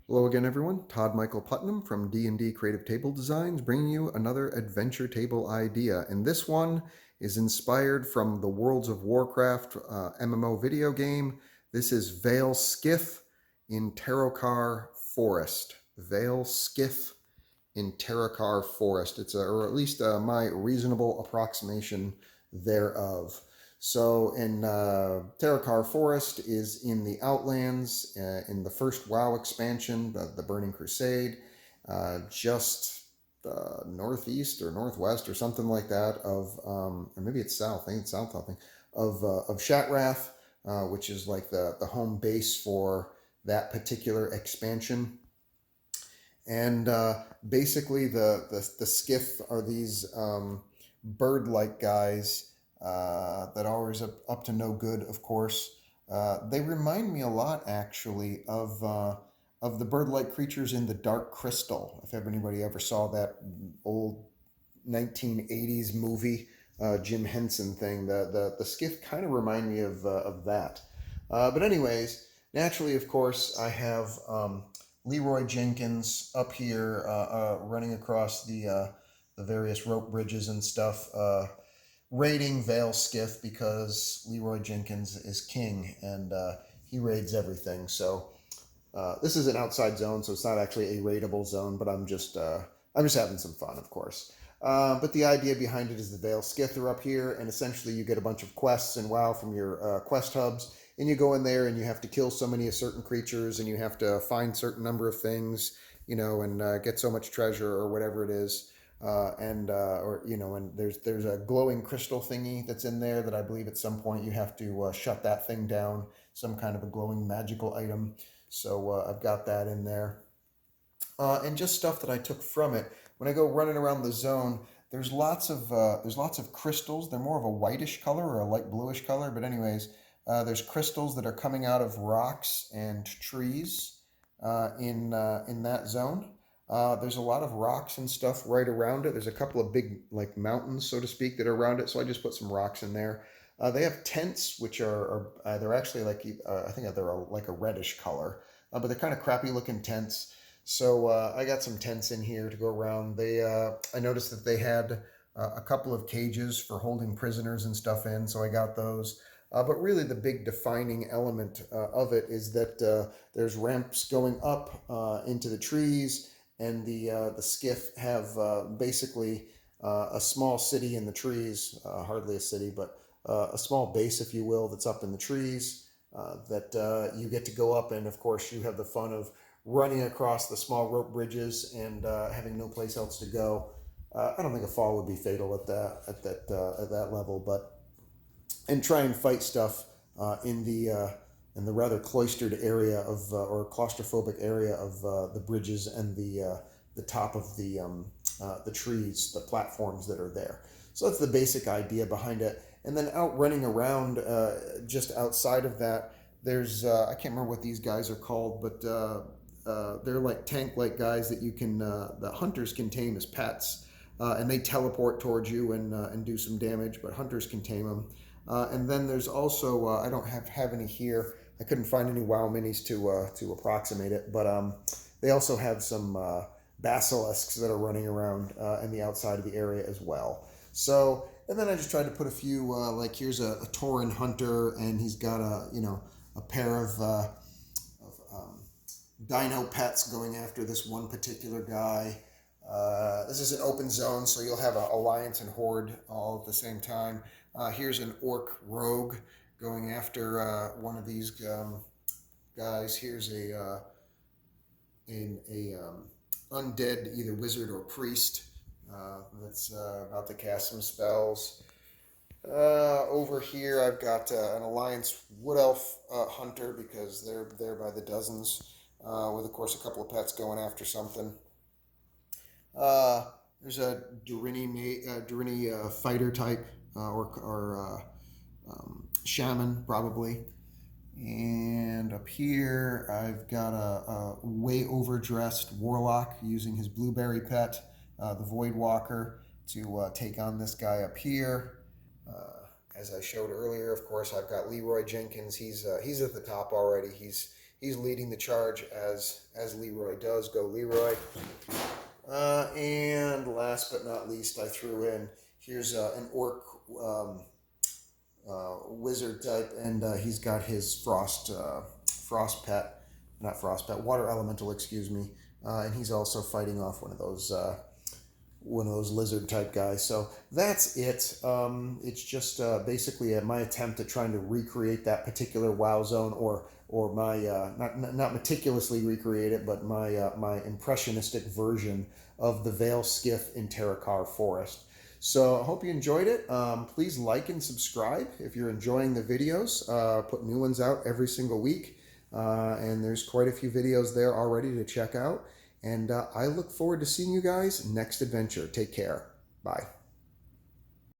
Hello again, everyone. Todd Michael Putnam from D&D Creative Table Designs, bringing you another adventure table idea. And this one is inspired from the Worlds of Warcraft MMO video game. This is Vale Skith in Terokkar Forest. Vale Skith in Terokkar Forest. Or at least my reasonable approximation thereof. So, in Terokkar Forest is in the Outlands, in the first WoW expansion, the Burning Crusade, just northeast or northwest or something like that or maybe it's south. I think it's south. I think of Shatrath, which is like the home base for that particular expansion. And basically, the Skith are these bird-like guys that are always up to no good, of course. They remind me a lot, actually, of the bird-like creatures in the Dark Crystal. If anybody ever saw that old 1980s movie, Jim Henson thing, the Skith kind of remind me of that. But anyways, naturally, of course, I have Leroy Jenkins up here running across the various rope bridges and stuff, raiding Vale Skith because Leroy Jenkins is king and he raids everything. So this is an outside zone, so it's not actually a raidable zone, but I'm just having some fun, of course. But the idea behind it is the Vale Skith are up here, and essentially you get a bunch of quests in WoW from your quest hubs, and you go in there and you have to kill so many of certain creatures, and you have to find certain number of things, and get so much treasure or whatever it is. And there's a glowing crystal thingy that's in there that I believe at some point you have to shut that thing down, some kind of a glowing magical item. So I've got that in there. And just stuff that I took from it. When I go running around the zone, there's lots of crystals. They're more of a whitish color or a light bluish color, but anyways, there's crystals that are coming out of rocks and trees in that zone. There's a lot of rocks and stuff right around it. There's a couple of big like mountains, so to speak, that are around it. So I just put some rocks in there. They have tents, which are they're actually like I think they're like a reddish color, but they're kind of crappy looking tents. So I got some tents in here to go around. I noticed that they had a couple of cages for holding prisoners and stuff in, so I got those. But really, the big defining element of it is that there's ramps going up into the trees, and the skiff have basically a small city in the trees, hardly a city, but a small base, if you will, that's up in the trees that you get to go up, and of course, you have the fun of running across the small rope bridges and having no place else to go. I don't think a fall would be fatal at that level, but and try and fight stuff in the rather cloistered area of or claustrophobic area of the bridges and the top of the trees, the platforms that are there. So that's the basic idea behind it. And then out running around just outside of that, there's I can't remember what these guys are called, but they're like tank-like guys that the hunters can tame as pets, and they teleport towards you and do some damage, but hunters can tame them. And then there's also I don't have any here. I couldn't find any WoW minis to approximate it, but they also have some basilisks that are running around in the outside of the area as well. So, and then I just tried to put a few like here's a Tauren hunter, and he's got a pair of dino pets going after this one particular guy. This is an open zone, so you'll have alliance and horde all at the same time. Here's an orc rogue going after one of these guys. Here's a undead either wizard or priest that's about to cast some spells. Over here, I've got an alliance wood elf hunter because they're there by the dozens, with of course a couple of pets going after something. Uh, there's a Durini fighter type or shaman probably. And up here, I've got a way overdressed warlock using his blueberry pet, the Void Walker, to take on this guy up here. As I showed earlier, of course, I've got Leroy Jenkins. He's at the top already. he's leading the charge as Leroy does. Go Leroy. And last but not least, I threw in, here's an orc wizard type, and he's got his frost pet, not frost pet, water elemental, excuse me, and he's also fighting off one of those lizard type guys. So that's it. It's just basically my attempt at trying to recreate that particular WoW zone, or my not meticulously recreate it, but my impressionistic version of the Vale Skith in Terokkar Forest. So I hope you enjoyed it. Please like and subscribe if you're enjoying the videos. Put new ones out every single week, and there's quite a few videos there already to check out. And I look forward to seeing you guys next adventure. Take care. Bye.